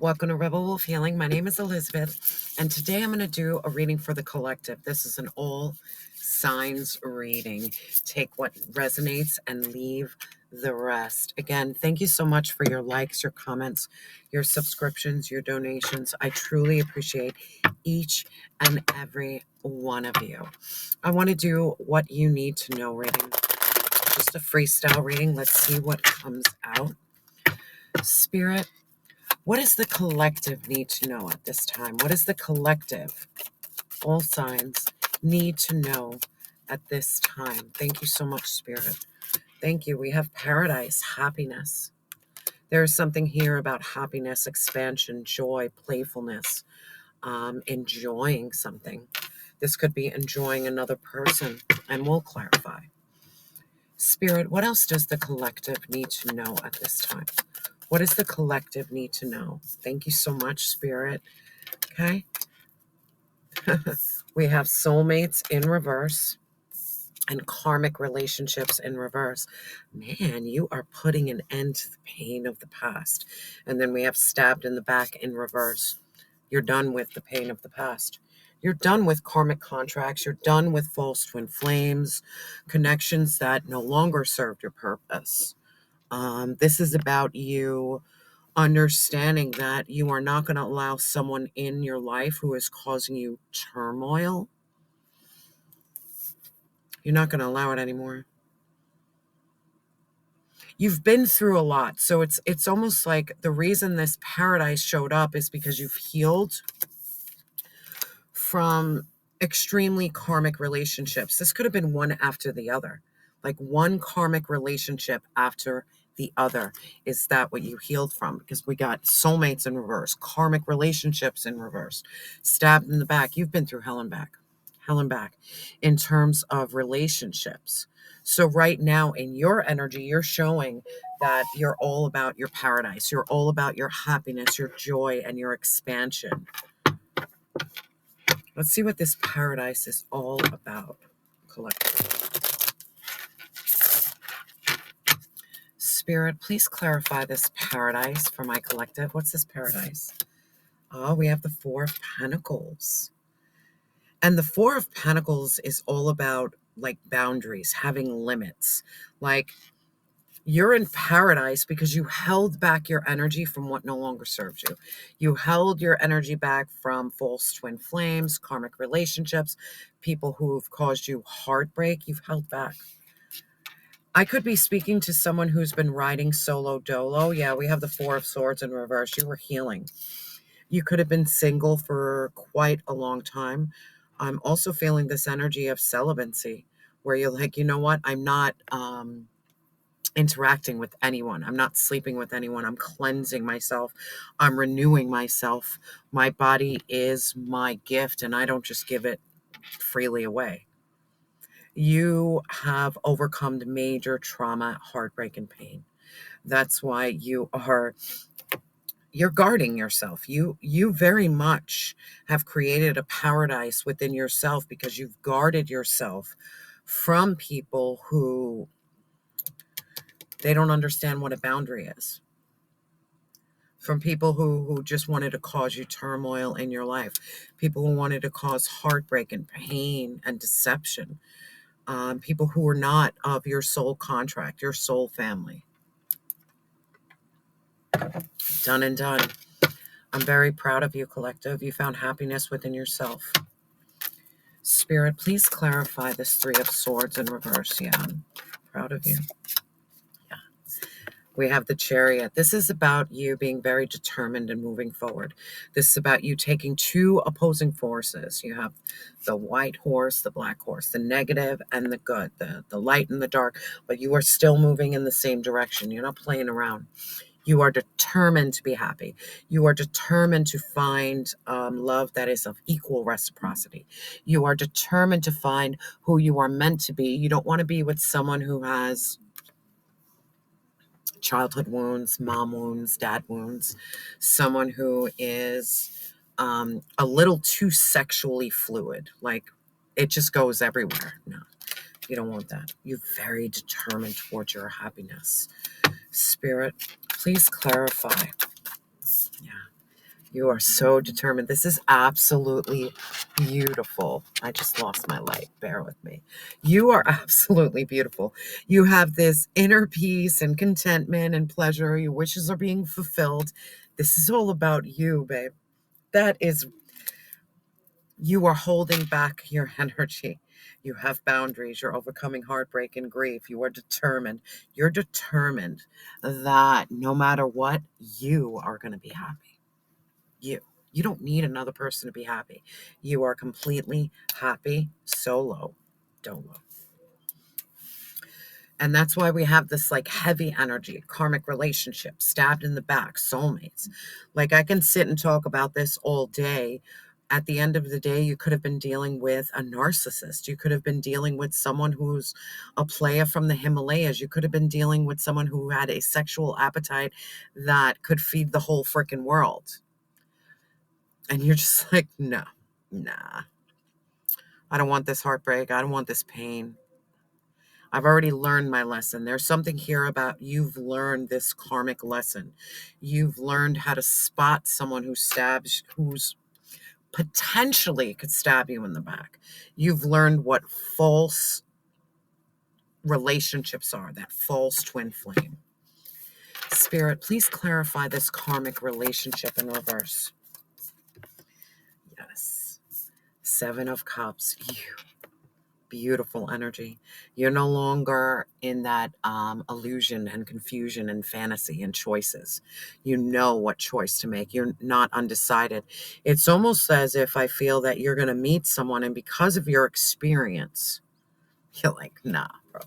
Welcome to Rebel Wolf Healing. My name is Elizabeth, and today I'm going to do a reading for the collective. This is an all signs reading. Take what resonates and leave the rest. Again, thank you so much for your likes, your comments, your subscriptions, your donations. I truly appreciate each and every one of you. I want to do what you need to know reading. Just a freestyle reading. Let's see what comes out. Spirit, what does the collective need to know at this time? What does the collective, all signs, need to know at this time? Thank you so much, Spirit. Thank you. We have paradise, happiness. There is something here about happiness, expansion, joy, playfulness, enjoying something. This could be enjoying another person, and we'll clarify. Spirit, what else does the collective need to know at this time? What does the collective need to know? Thank you so much, Spirit. Okay. We have soulmates in reverse and karmic relationships in reverse. Man, you are putting an end to the pain of the past. And then we have stabbed in the back in reverse. You're done with the pain of the past. You're done with karmic contracts. You're done with false twin flames, connections that no longer served your purpose. This is about you understanding that you are not going to allow someone in your life who is causing you turmoil. You're not going to allow it anymore. You've been through a lot. So it's almost like the reason this paradise showed up is because you've healed from extremely karmic relationships. This could have been one after the other, like one karmic relationship after the other. Is that what you healed from? Because we got soulmates in reverse, karmic relationships in reverse, stabbed in the back. You've been through hell and back in terms of relationships. So right now in your energy, you're showing that you're all about your paradise. You're all about your happiness, your joy, and your expansion. Let's see what this paradise is all about, collective. Spirit, please clarify this paradise for my collective. What's this paradise? Oh, we have the Four of Pentacles. And the Four of Pentacles is all about like boundaries, having limits. Like you're in paradise because you held back your energy from what no longer serves you. You held your energy back from false twin flames, karmic relationships, people who've caused you heartbreak. You've held back. I could be speaking to someone who's been riding solo dolo. Yeah, we have the Four of Swords in reverse. You were healing. You could have been single for quite a long time. I'm also feeling this energy of celibacy where you're like, you know what? I'm not interacting with anyone. I'm not sleeping with anyone. I'm cleansing myself. I'm renewing myself. My body is my gift, and I don't just give it freely away. You have overcome major trauma, heartbreak, and pain. That's why you're guarding yourself. You very much have created a paradise within yourself because you've guarded yourself from people who they don't understand what a boundary is. From people who just wanted to cause you turmoil in your life. People who wanted to cause heartbreak and pain and deception. People who were not of your soul contract, your soul family. Done and done. I'm very proud of you, collective. You found happiness within yourself. Spirit, please clarify this Three of Swords in reverse. Yeah, I'm proud of you. Yeah. We have the Chariot. This is about you being very determined and moving forward. This is about you taking two opposing forces. You have the white horse, the black horse, the negative and the good, the light and the dark, but you are still moving in the same direction. You're not playing around. You are determined to be happy. You are determined to find love that is of equal reciprocity. You are determined to find who you are meant to be. You don't want to be with someone who has childhood wounds, mom wounds, dad wounds, someone who is a little too sexually fluid. Like it just goes everywhere. No, you don't want that. You're very determined towards your happiness. Spirit, please clarify. Yeah. You are so determined. This is absolutely beautiful. I just lost my light. Bear with me. You are absolutely beautiful. You have this inner peace and contentment and pleasure. Your wishes are being fulfilled. This is all about you, babe. That is, you are holding back your energy. You have boundaries. You're overcoming heartbreak and grief. You are determined. You're determined that no matter what, you are going to be happy. You don't need another person to be happy. You are completely happy, solo, dolo. And that's why we have this like heavy energy, karmic relationships, stabbed in the back, soulmates. Like I can sit and talk about this all day. At the end of the day, you could have been dealing with a narcissist. You could have been dealing with someone who's a player from the Himalayas. You could have been dealing with someone who had a sexual appetite that could feed the whole freaking world. And you're just like, no, nah, I don't want this heartbreak. I don't want this pain. I've already learned my lesson. There's something here about you've learned this karmic lesson. You've learned how to spot someone who stabs, who's potentially could stab you in the back. You've learned what false relationships are, that false twin flame. Spirit, please clarify this karmic relationship in reverse. Yes. Seven of Cups. Beautiful energy. You're no longer in that illusion and confusion and fantasy and choices. You know what choice to make. You're not undecided. It's almost as if I feel that you're going to meet someone, and because of your experience, you're like, nah, bro.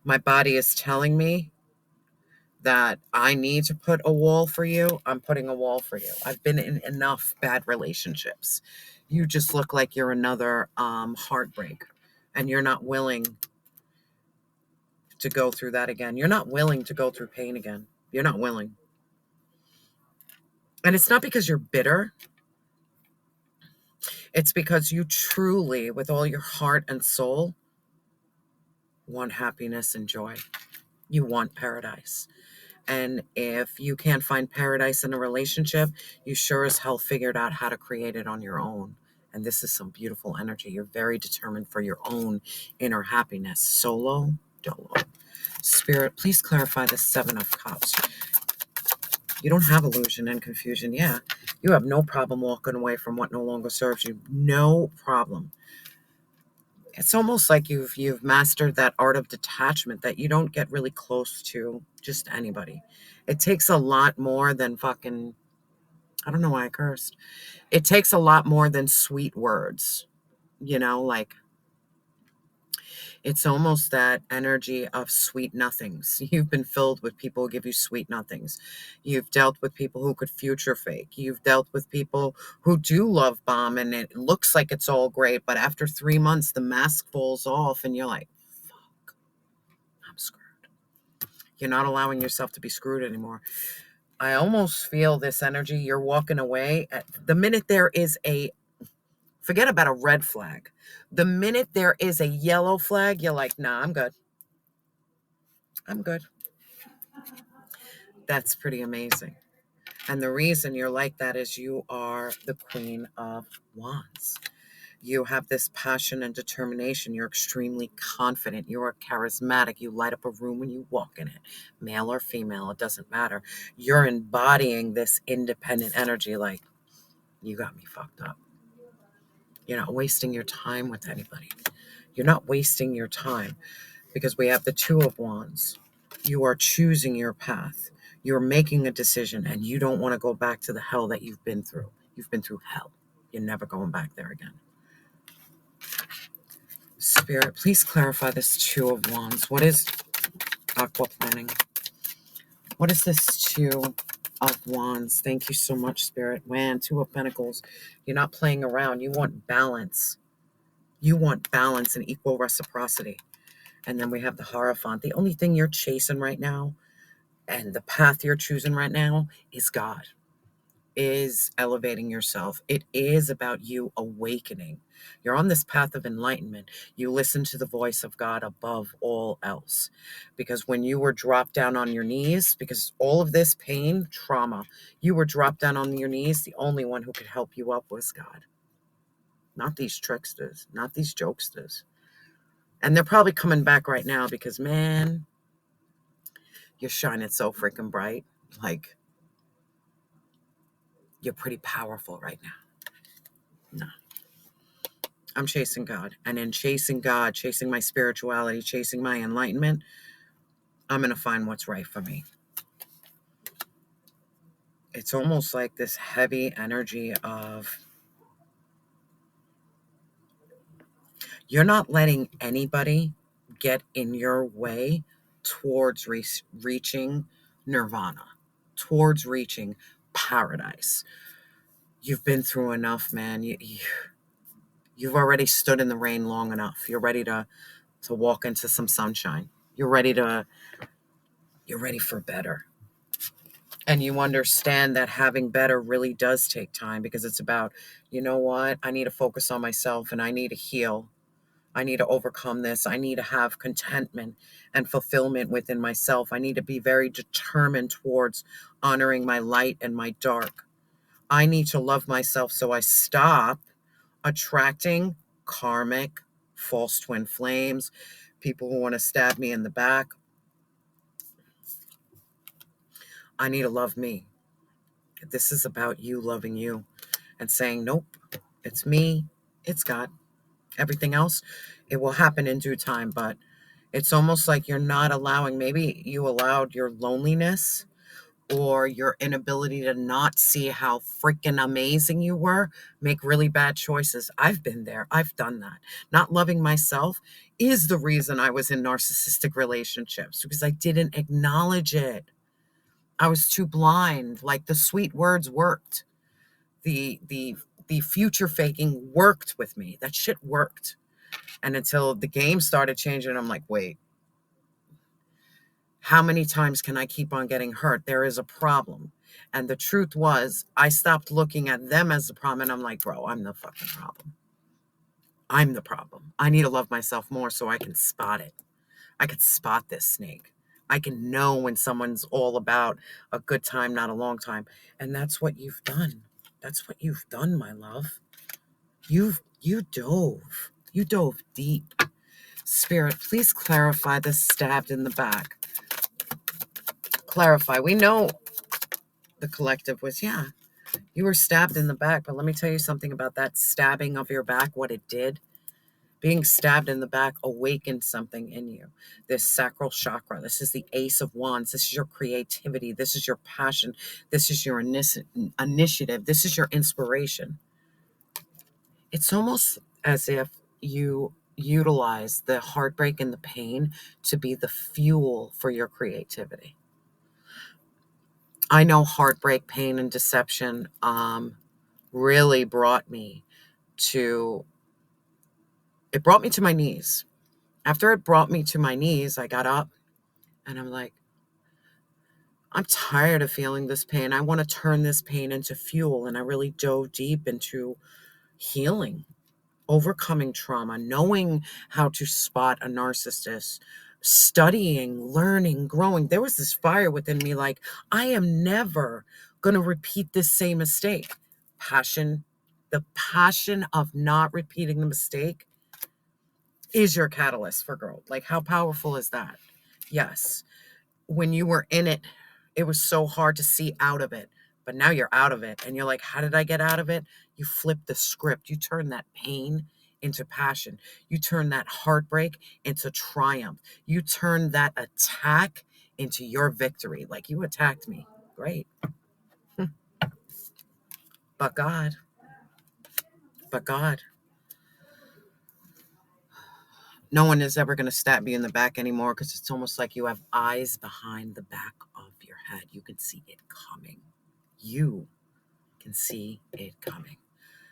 My body is telling me that I need to put a wall for you. I'm putting a wall for you. I've been in enough bad relationships. You just look like you're another heartbreak, and you're not willing to go through that again. You're not willing to go through pain again. You're not willing. And it's not because you're bitter. It's because you truly, with all your heart and soul, want happiness and joy. You want paradise. And if you can't find paradise in a relationship, you sure as hell figured out how to create it on your own. And this is some beautiful energy. You're very determined for your own inner happiness. Solo, dolo. Spirit, please clarify the Seven of Cups. You don't have illusion and confusion. Yeah, you have no problem walking away from what no longer serves you. No problem. It's almost like you've mastered that art of detachment, that you don't get really close to just anybody. It takes a lot more than fucking, I don't know why I cursed. It takes a lot more than sweet words, like it's almost that energy of sweet nothings. You've been filled with people who give you sweet nothings. You've dealt with people who could future fake. You've dealt with people who do love bomb, and it looks like it's all great, but after 3 months, the mask falls off and you're like, fuck, I'm screwed. You're not allowing yourself to be screwed anymore. I almost feel this energy. You're walking away. The minute there is forget about a red flag. The minute there is a yellow flag, you're like, nah, I'm good. I'm good. That's pretty amazing. And the reason you're like that is you are the Queen of Wands. You have this passion and determination. You're extremely confident. You are charismatic. You light up a room when you walk in it, male or female, it doesn't matter. You're embodying this independent energy like, you got me fucked up. You're not wasting your time with anybody. You're not wasting your time because we have the Two of Wands. You are choosing your path. You're making a decision, and you don't want to go back to the hell that you've been through. You've been through hell. You're never going back there again. Spirit, please clarify this Two of Wands. What is aquaplaning? What is this Two of Wands? Thank you so much, Spirit. Man, Two of Pentacles. You're not playing around. You want balance. You want balance and equal reciprocity. And then we have the Hierophant. The only thing you're chasing right now and the path you're choosing right now is God. is elevating yourself. It is about you awakening. You're on this path of enlightenment. You listen to the voice of God above all else. Because when you were dropped down on your knees, because all of this pain, trauma, you were dropped down on your knees, the only one who could help you up was God. Not these tricksters, not these jokesters. And they're probably coming back right now because, man, you're shining so freaking bright. Like, you're pretty powerful right now. No. I'm chasing God. And in chasing God, chasing my spirituality, chasing my enlightenment, I'm going to find what's right for me. It's almost like this heavy energy of you're not letting anybody get in your way towards reaching nirvana, towards reaching paradise. You've been through enough, man. You've already stood in the rain long enough. You're ready to walk into some sunshine. You're ready for better. And you understand that having better really does take time because it's about, you know what? I need to focus on myself and I need to heal. I need to overcome this. I need to have contentment and fulfillment within myself. I need to be very determined towards honoring my light and my dark. I need to love myself so I stop attracting karmic, false twin flames, people who want to stab me in the back. I need to love me. This is about you loving you and saying, nope, it's me, it's God. Everything else, it will happen in due time, but it's almost like you're not allowing, maybe you allowed your loneliness or your inability to not see how freaking amazing you were, make really bad choices. I've been there. I've done that. Not loving myself is the reason I was in narcissistic relationships because I didn't acknowledge it. I was too blind. Like the sweet words worked. The future faking worked with me. That shit worked. And until the game started changing, I'm like, wait, how many times can I keep on getting hurt? There is a problem. And the truth was, I stopped looking at them as the problem. And I'm like, bro, I'm the fucking problem. I'm the problem. I need to love myself more so I can spot it. I can spot this snake. I can know when someone's all about a good time, not a long time. And that's what you've done. That's what you've done, my love. You dove. You dove deep. Spirit, please clarify the stabbed in the back. Clarify. We know the collective was, yeah, you were stabbed in the back, but let me tell you something about that stabbing of your back, what it did. Being stabbed in the back awakened something in you. This sacral chakra, this is the Ace of Wands. This is your creativity. This is your passion. This is your initiative. This is your inspiration. It's almost as if you utilize the heartbreak and the pain to be the fuel for your creativity. I know heartbreak, pain, and deception really brought me to my knees. After it brought me to my knees, I got up and I'm like, I'm tired of feeling this pain. I want to turn this pain into fuel. And I really dove deep into healing, overcoming trauma, knowing how to spot a narcissist, studying, learning, growing. There was this fire within me like, I am never going to repeat this same mistake. Passion, the passion of not repeating the mistake is your catalyst for growth. Like, how powerful is that? Yes. When you were in it, it was so hard to see out of it. But now you're out of it. And you're like, how did I get out of it? You flip the script. You turn that pain into passion. You turn that heartbreak into triumph. You turn that attack into your victory. Like, you attacked me. Great. But God. But God. No one is ever going to stab you in the back anymore because it's almost like you have eyes behind the back of your head. You can see it coming. You can see it coming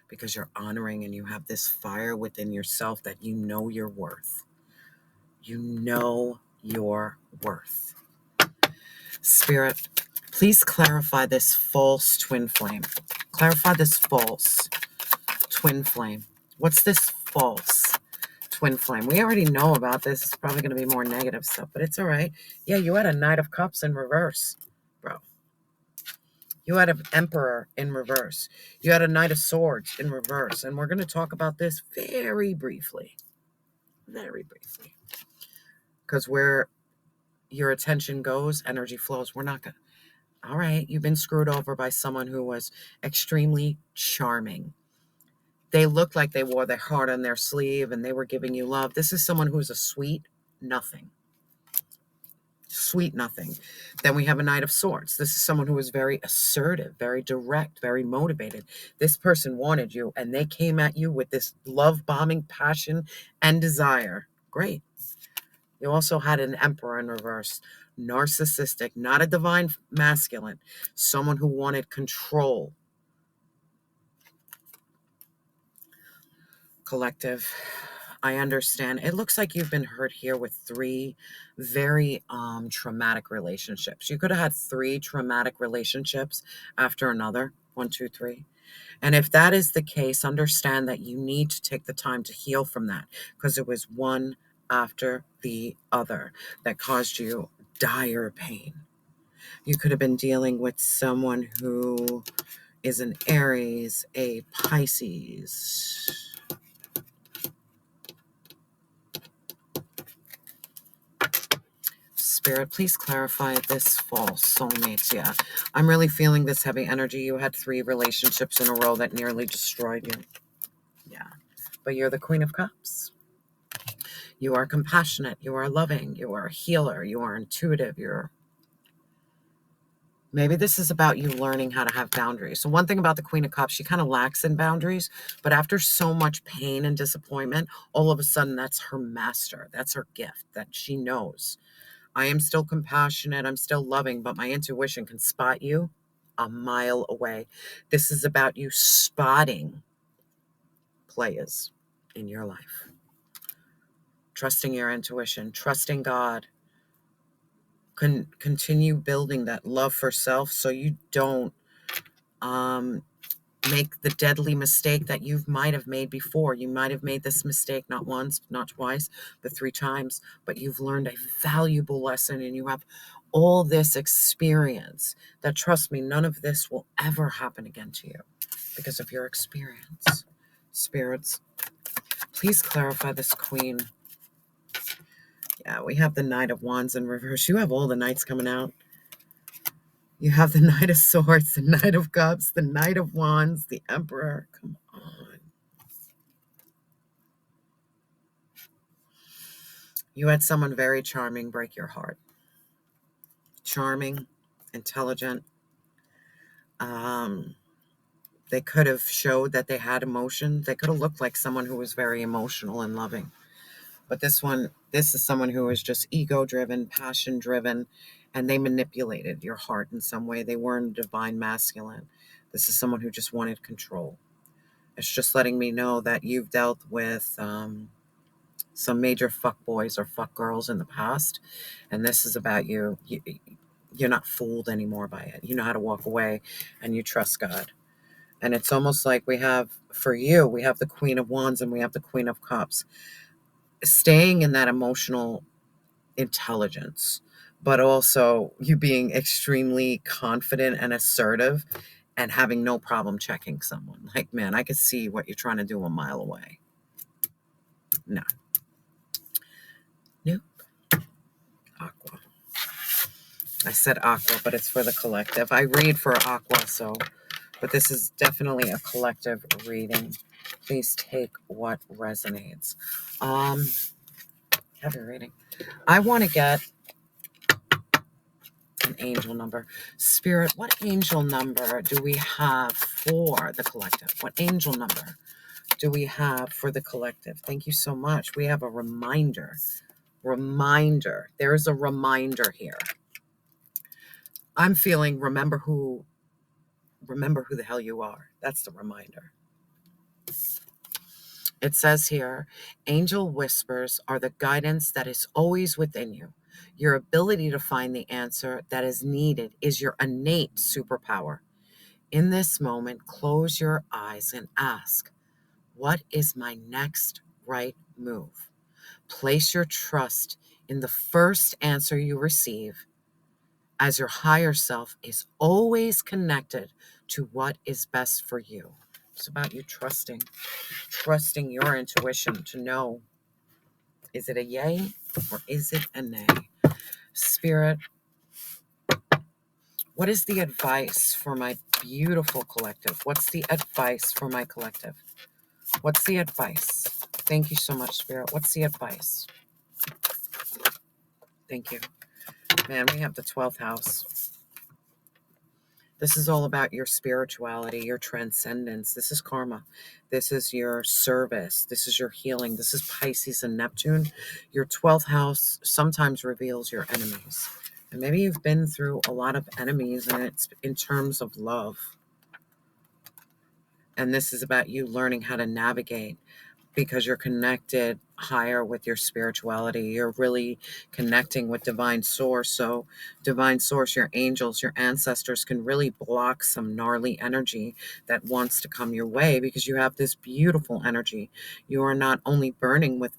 because you're honoring and you have this fire within yourself that you know your worth. You know your worth. Spirit, Please clarify this false twin flame. Clarify this false twin flame. What's this false twin flame? We already know about this. It's probably going to be more negative stuff, but it's all right. Yeah, you had a Knight of Cups in reverse, bro. You had an Emperor in reverse. You had a Knight of Swords in reverse. And we're going to talk about this very briefly. Very briefly. Because where your attention goes, energy flows. We're not going to. All right, you've been screwed over by someone who was extremely charming. They looked like they wore their heart on their sleeve and they were giving you love. This is someone who's a sweet nothing. Sweet nothing. Then we have a Knight of Swords. This is someone who was very assertive, very direct, very motivated. This person wanted you and they came at you with this love bombing passion and desire. Great. You also had an Emperor in reverse. Narcissistic, not a divine masculine. Someone who wanted control. Collective, I understand. It looks like you've been hurt here with 3 very traumatic relationships. You could have had 3 traumatic relationships after another. 1, 2, 3. And if that is the case, understand that you need to take the time to heal from that, because it was one after the other that caused you dire pain. You could have been dealing with someone who is an Aries, a Pisces. Spirit, please clarify this false soulmates. Yeah, I'm really feeling this heavy energy. You had 3 relationships in a row that nearly destroyed you. Yeah, but you're the Queen of Cups. You are compassionate. You are loving. You are a healer. You are intuitive. Maybe this is about you learning how to have boundaries. So one thing about the Queen of Cups, she kind of lacks in boundaries, but after so much pain and disappointment, all of a sudden that's her master. That's her gift that she knows. I am still compassionate. I'm still loving, but my intuition can spot you a mile away. This is about you spotting players in your life. Trusting your intuition, trusting God. Continue building that love for self so you don't make the deadly mistake that you might have made before. You might have made this mistake not once, not twice, but 3 times, but you've learned a valuable lesson and you have all this experience that, trust me, none of this will ever happen again to you because of your experience. Spirits, please clarify this Queen. Yeah, we have the Knight of Wands in reverse. You have all the Knights coming out. You have the Knight of Swords, the Knight of Cups, the Knight of Wands, the Emperor. Come on. You had someone very charming break your heart. Charming, intelligent. They could have showed that they had emotion. They could have looked like someone who was very emotional and loving. But this is someone who was just ego-driven, passion-driven, and they manipulated your heart in some way. They weren't divine masculine. This is someone who just wanted control. It's just letting me know that you've dealt with some major fuck boys or fuck girls in the past, and this is about you. You're not fooled anymore by it. You know how to walk away, and you trust God. And it's almost like we have the Queen of Wands and we have the Queen of Cups. Staying in that emotional intelligence, but also you being extremely confident and assertive and having no problem checking someone. Like, man, I could see what you're trying to do a mile away. No. Nope. Aqua. I said aqua, but it's for the collective. I read for aqua, but this is definitely a collective reading. Please take what resonates. Heavy reading. I want to get an angel number. Spirit, what angel number do we have for the collective? What angel number do we have for the collective? Thank you so much. We have a reminder. There's a reminder here. I'm feeling remember who the hell you are. That's the reminder. It says here, angel whispers are the guidance that is always within you. Your ability to find the answer that is needed is your innate superpower. In this moment, close your eyes and ask, what is my next right move? Place your trust in the first answer you receive, as your higher self is always connected to what is best for you. It's about you trusting your intuition to know, is it a yay or is it a nay? Spirit, what is the advice for my beautiful collective? What's the advice for my collective? What's the advice? Thank you so much, Spirit. What's the advice? Thank you. Man, we have the 12th house. This is all about your spirituality, your transcendence. This is karma. This is your service. This is your healing. This is Pisces and Neptune. Your 12th house sometimes reveals your enemies. And maybe you've been through a lot of enemies, and it's in terms of love. And this is about you learning how to navigate, because you're connected higher with your spirituality. You're really connecting with divine source. So divine source, your angels, your ancestors can really block some gnarly energy that wants to come your way, because you have this beautiful energy. You are not only burning with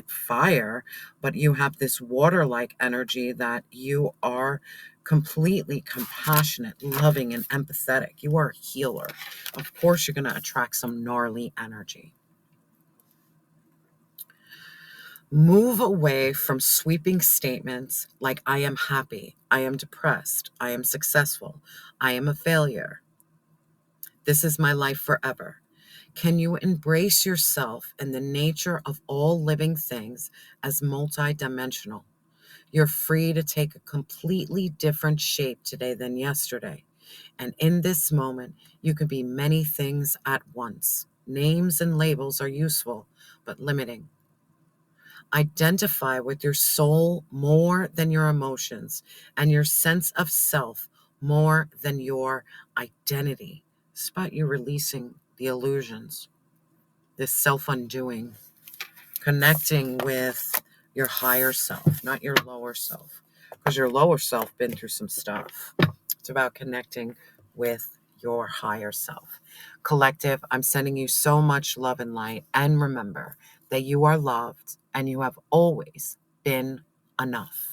fire, but you have this water-like energy that you are completely compassionate, loving, and empathetic. You are a healer. Of course, you're going to attract some gnarly energy. Move away from sweeping statements like, I am happy, I am depressed, I am successful, I am a failure. This is my life forever. Can you embrace yourself and the nature of all living things as multidimensional? You're free to take a completely different shape today than yesterday. And in this moment, you can be many things at once. Names and labels are useful, but limiting. Identify with your soul more than your emotions, and your sense of self more than your identity. It's about you releasing the illusions, this self-undoing, connecting with your higher self, not your lower self, because your lower self been through some stuff. It's about connecting with your higher self. Collective, I'm sending you so much love and light. And remember that you are loved and you have always been enough.